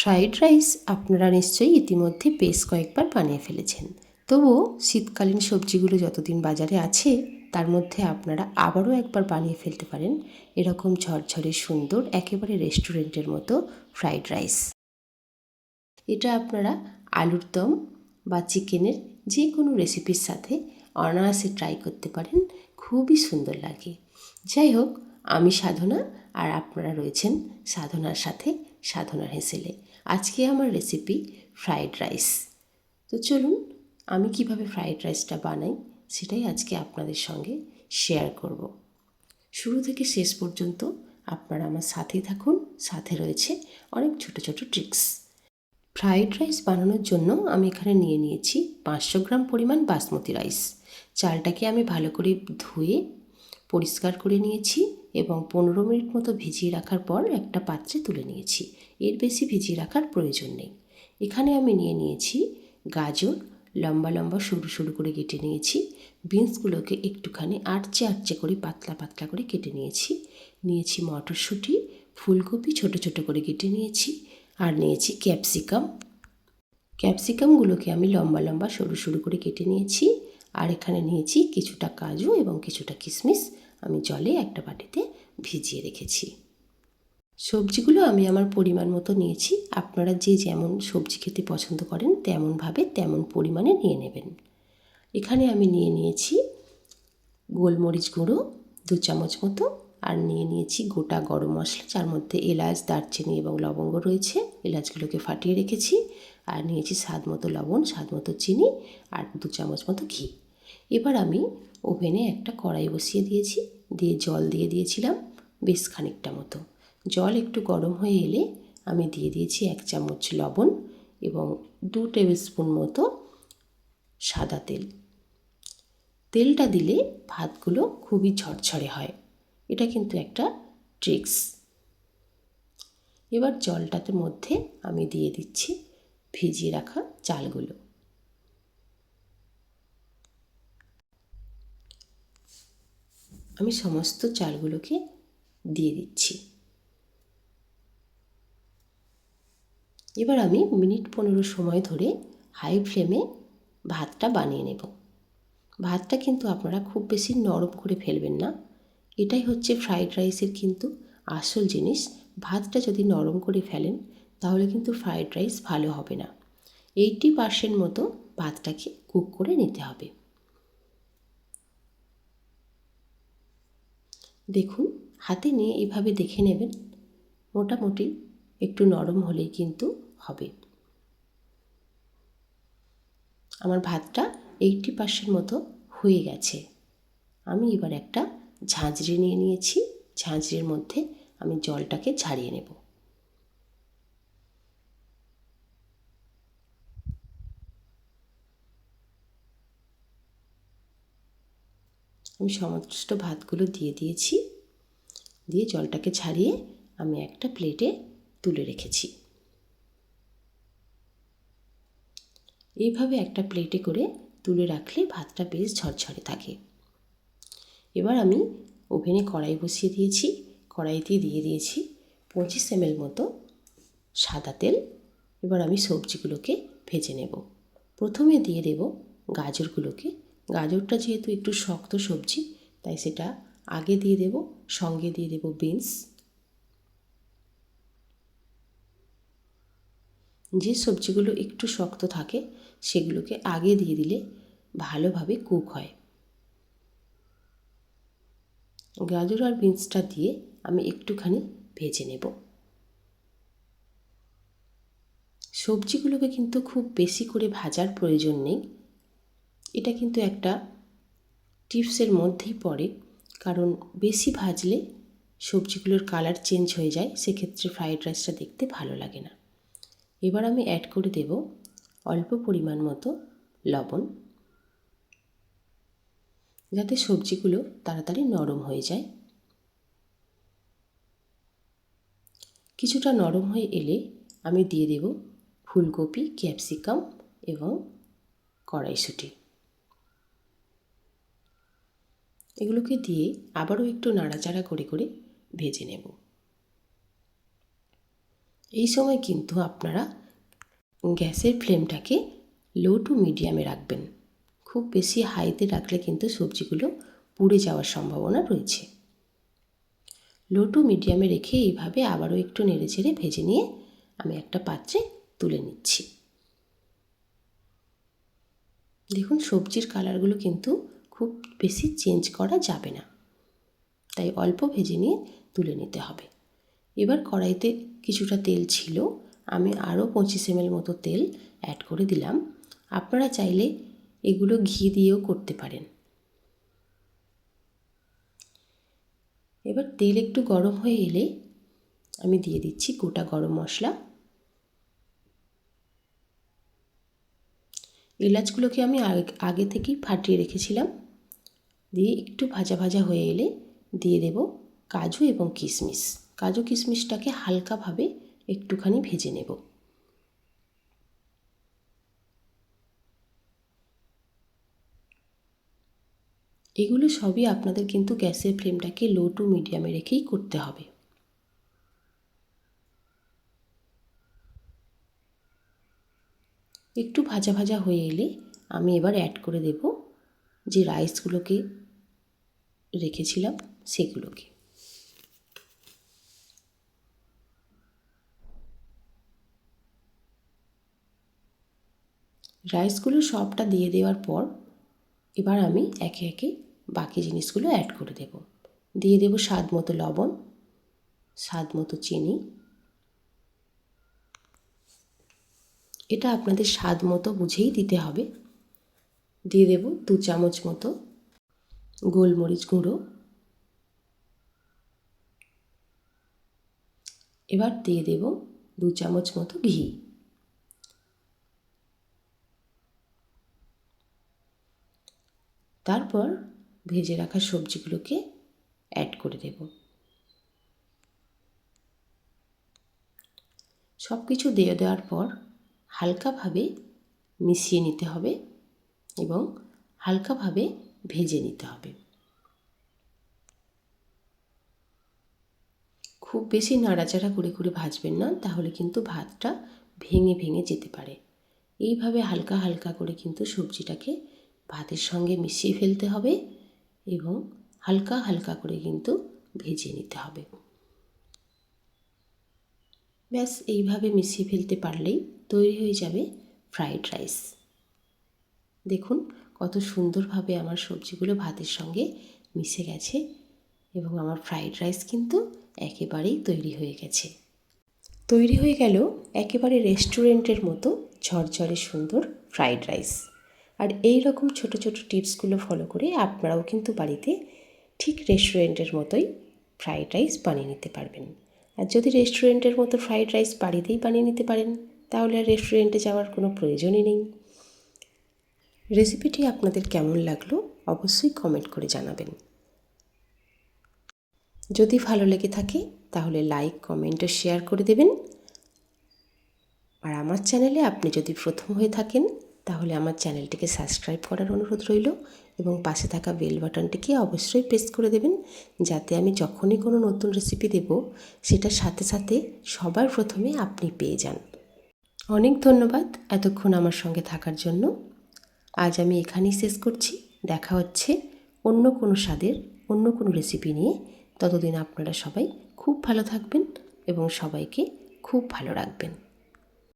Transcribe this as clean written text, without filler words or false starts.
Fried rice আপনারা নিশ্চয়ই ইতিমধ্যে বেশ কয়েকবার বানিয়ে ফেলেছেন। তবুও শীতকালীন সবজিগুলো যতদিন বাজারে আছে তার মধ্যে আপনারা আবারও একবার বানিয়ে ফেলতে পারেন এরকম ঝরঝরে সুন্দর একেবারে রেস্টুরেন্টের মতো ফ্রাইড রাইস। এটা আপনারা আলুর দম বা চিকেনের যে কোনো রেসিপির সাথে অনায়াসে ট্রাই করতে পারেন, খুবই সুন্দর লাগে। যাই হোক, আমি সাধনা আর আপনারা রয়েছেন সাধনার সাথে সাধনার হেসেলে। আজকে আমার রেসিপি ফ্রাইড রাইস। তো চলুন আমি কিভাবে ফ্রাইড রাইসটা বানাই সেটাই আজকে আপনাদের সঙ্গে শেয়ার করব। শুরু থেকে শেষ পর্যন্ত আপনারা আমার সাথেই থাকুন, সাথে রয়েছে অনেক ছোট ছোট ট্রিক্স। ফ্রাইড রাইস বানানোর জন্য আমি এখানে নিয়ে নিয়েছি 500 গ্রাম পরিমাণ বাসমতি রাইস। চালটাকে আমি ভালো করে ধুয়ে পরিষ্কার করে নিয়েছি এবং 15 মিনিট মতো ভিজিয়ে রাখার পর একটা পাত্রে তুলে নিয়েছি। এর বেশি ভিজিয়ে রাখার প্রয়োজন নেই। এখানে আমি নিয়ে নিয়েছি গাজর, লম্বা লম্বা সরু সরু করে কেটে নিয়েছি। বিনসগুলোকে একটুখানি আটচে আটচে করে পাতলা পাতলা করে কেটে নিয়েছি। নিয়েছি মটরশুঁটি, ফুলকপি ছোট ছোট করে কেটে নিয়েছি, আর নিয়েছি ক্যাপসিকামগুলোকে আমি লম্বা লম্বা সরু সরু করে কেটে নিয়েছি। আর এখানে নিয়েছি কিছুটা কাজু এবং কিছুটা কিশমিশ, আমি জলে একটা বাটিতে ভিজিয়ে রেখেছি। সবজিগুলো আমি আমার পরিমাণ মতো নিয়েছি। আপনারা যে যেমন সবজি খেতে পছন্দ করেন তেমনভাবে তেমন পরিমাণে নিয়ে নেবেন। এখানে আমি নিয়ে নিয়েছি গোলমরিচ গুঁড়ো 2 চামচ মতো, আর নিয়ে নিয়েছি গোটা গরম মশলা, যার মধ্যে এলাচ, দারচিনি এবং লবঙ্গ রয়েছে। এলাচগুলোকে ফাটিয়ে রেখেছি। আর নিয়েছি স্বাদ মতো লবণ, স্বাদ মতো চিনি, আর 2 চামচ মতো ঘি। এবার আমি ওভেনে একটা কড়াই বসিয়ে দিয়েছি, দিয়ে জল দিয়ে দিয়েছিলাম বেশ খানিকটা মতো। জল একটু গরম হয়ে এলে আমি দিয়ে দিয়েছি 1 চামচ লবণ এবং 2 টেবিল স্পুন মতো সাদা তেল। তেলটা দিলে ভাতগুলো খুবই ঝরঝরে হয়, এটা কিন্তু একটা ট্রিক্স। এবার জলটাতে মধ্যে আমি দিয়ে দিচ্ছি ভিজিয়ে রাখা চালগুলো। আমি সমস্ত চালগুলোকে দিয়ে দিচ্ছি। এবার আমি মিনিট 15 সময় ধরে হাই ফ্লেমে ভাতটা বানিয়ে নেব। ভাতটা কিন্তু আপনারা খুব বেশি নরম করে ফেলবেন না, এটাই হচ্ছে ফ্রাইড রাইসের কিন্তু আসল জিনিস। ভাতটা যদি নরম করে ফেলেন তাহলে কিন্তু ফ্রাইড রাইস ভালো হবে না। 80% মতো ভাতটাকে কুক করে নিতে হবে। দেখুন, হাতে নিয়ে এভাবে দেখে নেবেন, মোটামুটি একটু নরম হলেই কিন্তু হবে। আমার ভাতটা 80% মতো হয়ে গেছে। আমি এবার একটা ঝাঁঝরি নিয়ে নিয়েছি। ঝাঁঝরির মধ্যে আমি জলটাকে ঝারিয়ে নেব। আমি সমস্ত ভাতগুলো দিয়ে দিয়েছি, দিয়ে জলটাকে ঝারিয়ে আমি একটা প্লেটে তুলে রেখেছি। এইভাবে একটা প্লেটে করে তুলে রাখলে ভাতটা বেশ ঝরঝরে থাকে। এবার আমি ওভেনে কড়াই বসিয়ে দিয়েছি। কড়াইতে দিয়ে দিয়েছি 25 ml মতো সাদা তেল। এবার আমি সবজিগুলোকে ভেজে নেব। প্রথমে দিয়ে দেব গাজরগুলোকে। গাজরটা যেহেতু একটু শক্ত সবজি তাই সেটা আগে দিয়ে দেব। সঙ্গে দিয়ে দেব বিনস। যে সবজিগুলো একটু শক্ত থাকে সেগুলোকে আগে দিয়ে দিলে ভালোভাবে কুক হয়। গাজর আর বিনসটা দিয়ে আমি একটুখানি ভেজে নেব। সবজিগুলোকে কিন্তু খুব বেশি করে ভাজার প্রয়োজন নেই, এটা কিন্তু একটা টিপসের মধ্যেই পড়ে, কারণ বেশি ভাজলে সবজিগুলোর কালার চেঞ্জ হয়ে যায়, সেক্ষেত্রে ফ্রাইড রাইসটা দেখতে ভালো লাগে না। এবার আমি অ্যাড করে দেব অল্প পরিমাণ মতো লবণ, যাতে সবজিগুলো তাড়াতাড়ি নরম হয়ে যায়। কিছুটা নরম হয়ে এলে আমি দিয়ে দেব ফুলকপি, ক্যাপসিকাম এবং কড়াইশুঁটি। এগুলোকে দিয়ে আবারও একটু নাড়াচাড়া করে করে ভেজে নেব। এই সময় কিন্তু আপনারা গ্যাসের ফ্লেমটাকে লো টু মিডিয়ামে রাখবেন। খুব বেশি হাইতে রাখলে কিন্তু সবজিগুলো পুড়ে যাওয়ার সম্ভাবনা রয়েছে। লো টু মিডিয়ামে রেখে এইভাবে আবারও একটু নেড়েচেড়ে ভেজে নিয়ে আমি একটা পাত্রে তুলে নিচ্ছি। দেখুন সবজির কালারগুলো কিন্তু খুব বেশি চেঞ্জ করা যাবে না, তাই অল্প ভেজে নিয়ে তুলে নিতে হবে। এবার কড়াইতে কিছুটা তেল ছিল, আমি আরও 25 ml মতো তেল অ্যাড করে দিলাম। আপনারা চাইলে এগুলো ঘি দিয়েও করতে পারেন। এবার তেল একটু গরম হয়ে এলে আমি দিয়ে দিচ্ছি গোটা গরম মশলা। এলাচগুলোকে আমি আগে থেকেই ফাটিয়ে রেখেছিলাম। দিয়ে একটু ভাজা ভাজা হয়ে এলে দিয়ে দেব কাজু এবং কিশমিশ। কাজু কিশমিশটাকে হালকাভাবে একটুখানি ভেজে নেব। এগুলো সবই আপনাদের কিন্তু গ্যাসের ফ্লেমটাকে লো টু মিডিয়ামে রেখেই করতে হবে। একটু ভাজা ভাজা হয়ে এলে আমি এবার অ্যাড করে দেব যে রাইসগুলোকে রেখেছিলাম সেগুলোকে। রাইসগুলো সবটা দিয়ে দেওয়ার পর এবার আমি একে একে বাকি জিনিসগুলো অ্যাড করে দেব। দিয়ে দেব স্বাদ মতো লবণ, স্বাদ মতো চিনি, এটা আপনাদের স্বাদ মতো বুঝেই দিতে হবে। দিয়ে দেব 2 চামচ মতো গোলমরিচ গুঁড়ো। এবার দিয়ে দেব 2 চামচ মতো ঘি। তারপর ভেজে রাখা সবজিগুলোকে অ্যাড করে দেব। সব কিছু দিয়ে দেওয়ার পর হালকাভাবে মিশিয়ে নিতে হবে এবং হালকাভাবে ভেজে নিতে হবে। খুব বেশি নাড়াচাড়া করে করে ভাজবেন না, তাহলে কিন্তু ভাতটা ভেঙে ভেঙে যেতে পারে। এইভাবে হালকা হালকা করে কিন্তু সবজিটাকে ভাতের সঙ্গে মিশিয়ে ফেলতে হবে এবং হালকা হালকা করে কিন্তু ভেজে নিতে হবে। ব্যাস এইভাবে মিশিয়ে ফেলতে পারলেই তৈরি হয়ে যাবে ফ্রাইড রাইস। দেখুন কত সুন্দরভাবে আমার সবজিগুলো ভাতের সঙ্গে মিশে গেছে এবং আমার ফ্রাইড রাইস কিন্তু একেবারেই তৈরি হয়ে গেছে। তৈরি হয়ে গেল একেবারে রেস্টুরেন্টের মতো ঝরঝরে সুন্দর ফ্রাইড রাইস। আর এই রকম ছোট ছোট টিপসগুলো ফলো করে আপনারাও কিন্তু বাড়িতে ঠিক রেস্টুরেন্টের মতোই ফ্রাইড রাইস বানিয়ে নিতে পারবেন। আর যদি রেস্টুরেন্টের মতো ফ্রাইড রাইস বাড়িতেই বানিয়ে নিতে পারেন, তাহলে আর রেস্টুরেন্টে যাওয়ার কোনো প্রয়োজনই নেই। রেসিপিটি আপনাদের কেমন লাগলো অবশ্যই কমেন্ট করে জানাবেন। যদি ভালো লেগে থাকে তাহলে লাইক, কমেন্ট ও শেয়ার করে দেবেন। আর আমার চ্যানেলে আপনি যদি প্রথম হয়ে থাকেন তাহলে আমার চ্যানেলটিকে সাবস্ক্রাইব করার অনুরোধ রইল এবং পাশে থাকা বেল বাটনটিকে অবশ্যই প্রেস করে দেবেন, যাতে আমি যখনই কোনো নতুন রেসিপি দেব সেটার সাথে সাথে সবার প্রথমে আপনি পেয়ে যান। অনেক ধন্যবাদ এতক্ষণ আমার সঙ্গে থাকার জন্য। আজ আমি এখানেই শেষ করছি। দেখা হচ্ছে অন্য কোনো স্বাদের অন্য কোনো রেসিপি নিয়ে। ততদিন আপনারা সবাই খুব ভালো থাকবেন এবং সবাইকে খুব ভালো রাখবেন।